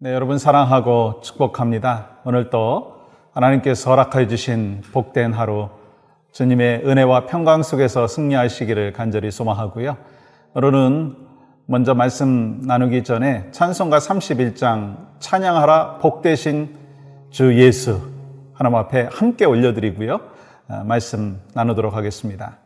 네, 여러분 사랑하고 축복합니다. 오늘 또 하나님께서 허락해 주신 복된 하루, 주님의 은혜와 평강 속에서 승리하시기를 간절히 소망하고요. 오늘은 먼저 말씀 나누기 전에 찬송가 31장 찬양하라 복되신 주 예수 하나님 앞에 함께 올려드리고요. 말씀 나누도록 하겠습니다.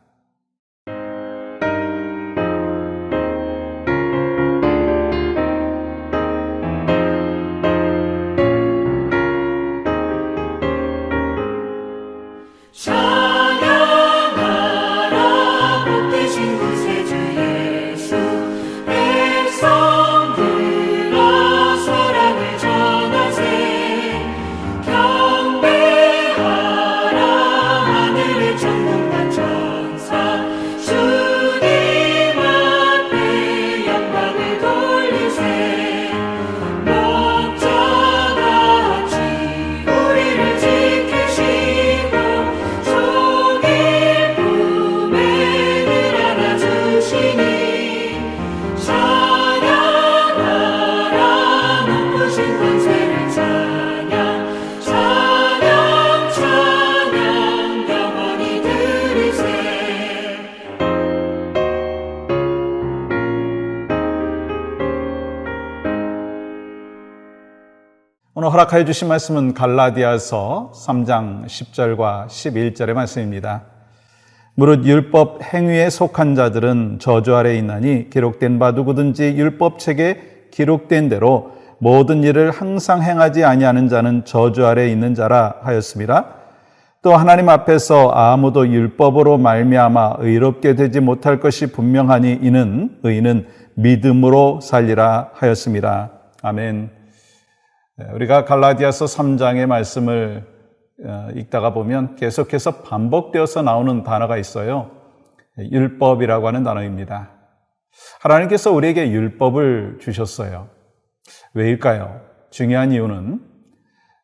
오늘 허락하여 주신 말씀은 갈라디아서 3장 10절과 11절의 말씀입니다. 무릇 율법 행위에 속한 자들은 저주 아래 있나니 기록된 바 누구든지 율법책에 기록된 대로 모든 일을 항상 행하지 아니하는 자는 저주 아래 있는 자라 하였습니다. 또 하나님 앞에서 아무도 율법으로 말미암아 의롭게 되지 못할 것이 분명하니 이는 의인은 믿음으로 살리라 하였습니다. 아멘. 우리가 갈라디아서 3장의 말씀을 읽다가 보면 계속해서 반복되어서 나오는 단어가 있어요. 율법이라고 하는 단어입니다. 하나님께서 우리에게 율법을 주셨어요. 왜일까요? 중요한 이유는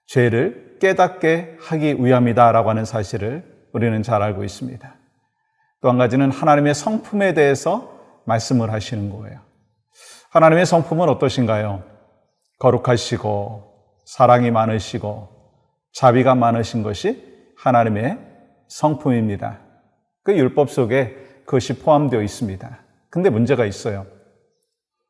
죄를 깨닫게 하기 위함이다라고 하는 사실을 우리는 잘 알고 있습니다. 또 한 가지는 하나님의 성품에 대해서 말씀을 하시는 거예요. 하나님의 성품은 어떠신가요? 거룩하시고 사랑이 많으시고 자비가 많으신 것이 하나님의 성품입니다. 그 율법 속에 그것이 포함되어 있습니다. 근데 문제가 있어요.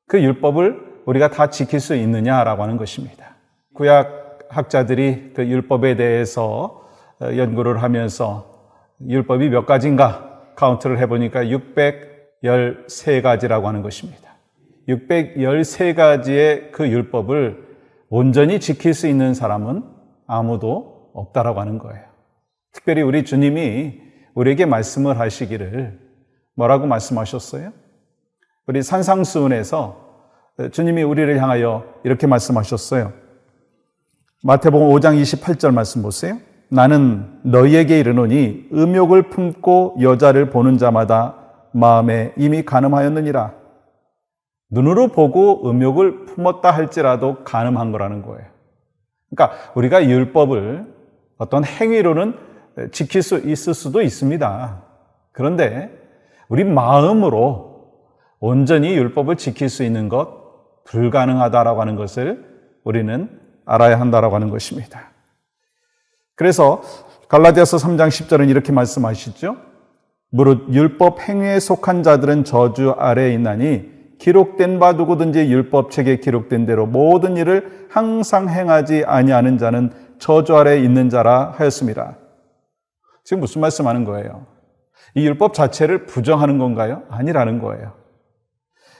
그 율법을 우리가 다 지킬 수 있느냐라고 하는 것입니다. 구약학자들이 그 율법에 대해서 연구를 하면서 율법이 몇 가지인가 카운트를 해보니까 613가지라고 하는 것입니다. 613가지의 그 율법을 온전히 지킬 수 있는 사람은 아무도 없다라고 하는 거예요. 특별히 우리 주님이 우리에게 말씀을 하시기를 뭐라고 말씀하셨어요? 우리 산상수훈에서 주님이 우리를 향하여 이렇게 말씀하셨어요. 마태복음 5장 28절 말씀 보세요. 나는 너희에게 이르노니 음욕을 품고 여자를 보는 자마다 마음에 이미 간음하였느니라. 눈으로 보고 음욕을 품었다 할지라도 간음한 거라는 거예요. 그러니까 우리가 율법을 어떤 행위로는 지킬 수 있을 수도 있습니다. 그런데 우리 마음으로 온전히 율법을 지킬 수 있는 것 불가능하다라고 하는 것을 우리는 알아야 한다라고 하는 것입니다. 그래서 갈라디아서 3장 10절은 이렇게 말씀하시죠. 무릇 율법 행위에 속한 자들은 저주 아래에 있나니 기록된 바 누구든지 율법책에 기록된 대로 모든 일을 항상 행하지 아니하는 자는 저주 아래에 있는 자라 하였습니다. 지금 무슨 말씀하는 거예요? 이 율법 자체를 부정하는 건가요? 아니라는 거예요.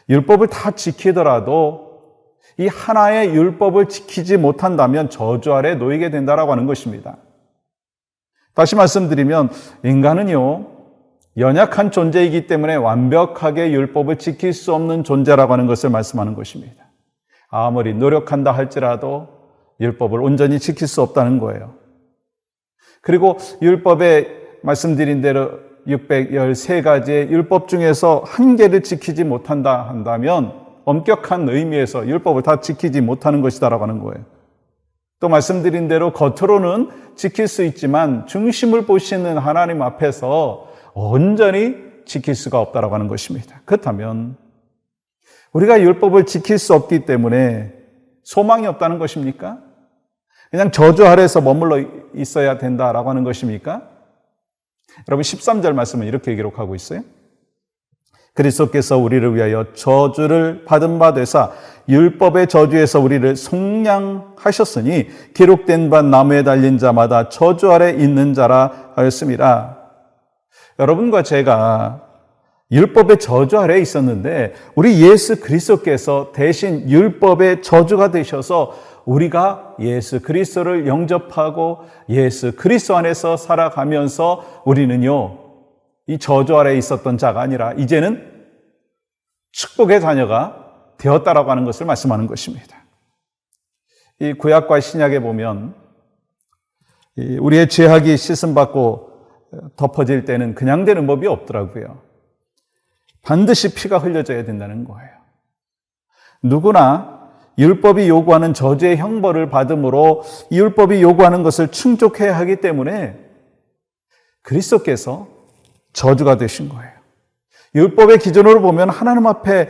율법을 다 지키더라도 이 하나의 율법을 지키지 못한다면 저주 아래에 놓이게 된다라고 하는 것입니다. 다시 말씀드리면 인간은요, 연약한 존재이기 때문에 완벽하게 율법을 지킬 수 없는 존재라고 하는 것을 말씀하는 것입니다. 아무리 노력한다 할지라도 율법을 온전히 지킬 수 없다는 거예요. 그리고 율법에 말씀드린 대로 613가지의 율법 중에서 한 개를 지키지 못한다 한다면 엄격한 의미에서 율법을 다 지키지 못하는 것이다라고 하는 거예요. 또 말씀드린 대로 겉으로는 지킬 수 있지만 중심을 보시는 하나님 앞에서 온전히 지킬 수가 없다라고 하는 것입니다. 그렇다면 우리가 율법을 지킬 수 없기 때문에 소망이 없다는 것입니까? 그냥 저주 아래에서 머물러 있어야 된다라고 하는 것입니까? 여러분 13절 말씀은 이렇게 기록하고 있어요. 그리스도께서 우리를 위하여 저주를 받은 바 되사 율법의 저주에서 우리를 속량하셨으니 기록된 바 나무에 달린 자마다 저주 아래 있는 자라 하였습니다. 여러분과 제가 율법의 저주 아래에 있었는데 우리 예수 그리스도께서 대신 율법의 저주가 되셔서 우리가 예수 그리스도를 영접하고 예수 그리스도 안에서 살아가면서 우리는요, 이 저주 아래에 있었던 자가 아니라 이제는 축복의 자녀가 되었다라고 하는 것을 말씀하는 것입니다. 이 구약과 신약에 보면 우리의 죄악이 씻음받고 덮어질 때는 그냥 되는 법이 없더라고요. 반드시 피가 흘려져야 된다는 거예요. 누구나 율법이 요구하는 저주의 형벌을 받음으로 이 율법이 요구하는 것을 충족해야 하기 때문에 그리스도께서 저주가 되신 거예요. 율법의 기준으로 보면 하나님 앞에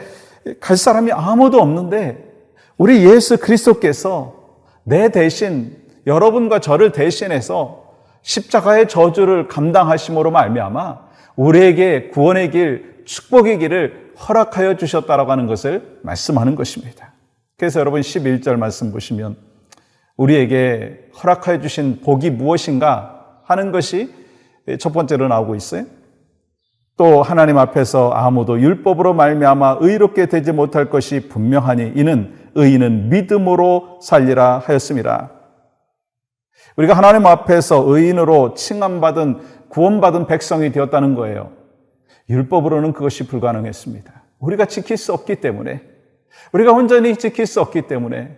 갈 사람이 아무도 없는데 우리 예수 그리스도께서 내 대신 여러분과 저를 대신해서 십자가의 저주를 감당하심으로 말미암아 우리에게 구원의 길, 축복의 길을 허락하여 주셨다라고 하는 것을 말씀하는 것입니다. 그래서 여러분 11절 말씀 보시면 우리에게 허락하여 주신 복이 무엇인가 하는 것이 첫 번째로 나오고 있어요. 또 하나님 앞에서 아무도 율법으로 말미암아 의롭게 되지 못할 것이 분명하니 이는 의인은 믿음으로 살리라 하였습니다. 우리가 하나님 앞에서 의인으로 칭함받은 구원받은 백성이 되었다는 거예요. 율법으로는 그것이 불가능했습니다. 우리가 지킬 수 없기 때문에, 우리가 온전히 지킬 수 없기 때문에,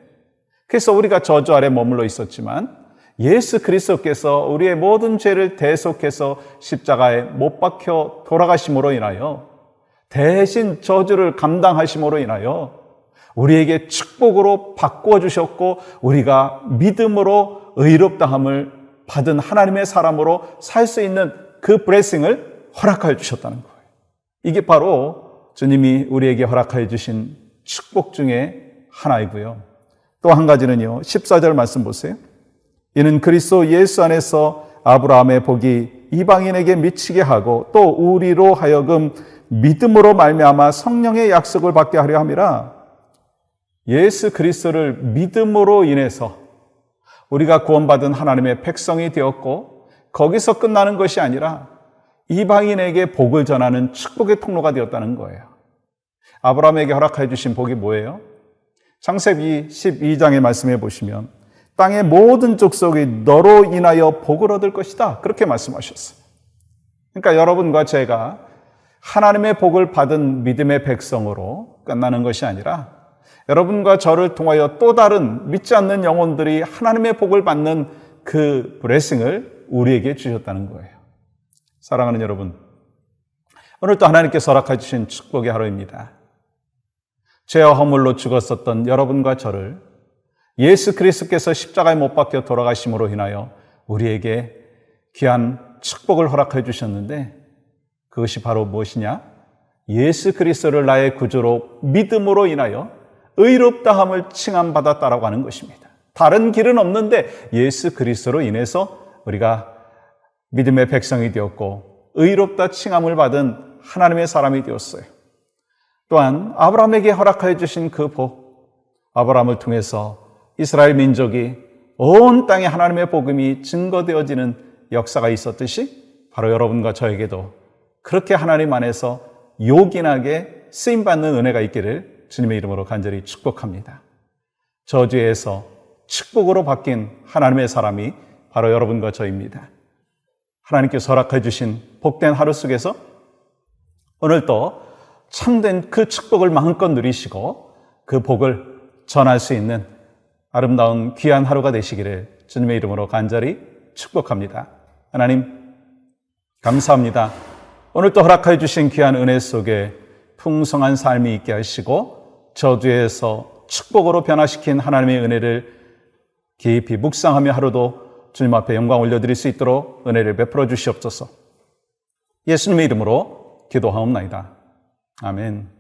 그래서 우리가 저주 아래 머물러 있었지만 예수 그리스도께서 우리의 모든 죄를 대속해서 십자가에 못 박혀 돌아가심으로 인하여 대신 저주를 감당하심으로 인하여 우리에게 축복으로 바꾸어 주셨고 우리가 믿음으로 의롭다함을 받은 하나님의 사람으로 살 수 있는 그 블레싱을 허락하여 주셨다는 거예요. 이게 바로 주님이 우리에게 허락하여 주신 축복 중에 하나이고요. 또 한 가지는요, 14절 말씀 보세요. 이는 그리스도 예수 안에서 아브라함의 복이 이방인에게 미치게 하고 또 우리로 하여금 믿음으로 말미암아 성령의 약속을 받게 하려 함이라. 예수 그리스도를 믿음으로 인해서 우리가 구원받은 하나님의 백성이 되었고 거기서 끝나는 것이 아니라 이방인에게 복을 전하는 축복의 통로가 되었다는 거예요. 아브라함에게 허락해 주신 복이 뭐예요? 창세기 12장의 말씀해 보시면 땅의 모든 족속이 너로 인하여 복을 얻을 것이다. 그렇게 말씀하셨어요. 그러니까 여러분과 제가 하나님의 복을 받은 믿음의 백성으로 끝나는 것이 아니라 여러분과 저를 통하여 또 다른 믿지 않는 영혼들이 하나님의 복을 받는 그 블레싱을 우리에게 주셨다는 거예요. 사랑하는 여러분, 오늘도 하나님께서 허락해 주신 축복의 하루입니다. 죄와 허물로 죽었었던 여러분과 저를 예수 그리스도께서 십자가에 못 박혀 돌아가심으로 인하여 우리에게 귀한 축복을 허락해 주셨는데 그것이 바로 무엇이냐? 예수 그리스도를 나의 구주로 믿음으로 인하여 의롭다함을 칭함받았다라고 하는 것입니다. 다른 길은 없는데 예수 그리스도로 인해서 우리가 믿음의 백성이 되었고 의롭다 칭함을 받은 하나님의 사람이 되었어요. 또한 아브라함에게 허락하여 주신 그 복, 아브라함을 통해서 이스라엘 민족이 온 땅에 하나님의 복음이 증거되어지는 역사가 있었듯이 바로 여러분과 저에게도 그렇게 하나님 안에서 요긴하게 쓰임받는 은혜가 있기를 주님의 이름으로 간절히 축복합니다. 저주에서 축복으로 바뀐 하나님의 사람이 바로 여러분과 저입니다. 하나님께서 허락해 주신 복된 하루 속에서 오늘도 참된 그 축복을 마음껏 누리시고 그 복을 전할 수 있는 아름다운 귀한 하루가 되시기를 주님의 이름으로 간절히 축복합니다. 하나님 감사합니다. 오늘도 허락해 주신 귀한 은혜 속에 풍성한 삶이 있게 하시고 저주에서 축복으로 변화시킨 하나님의 은혜를 깊이 묵상하며 하루도 주님 앞에 영광 올려드릴 수 있도록 은혜를 베풀어 주시옵소서. 예수님의 이름으로 기도하옵나이다. 아멘.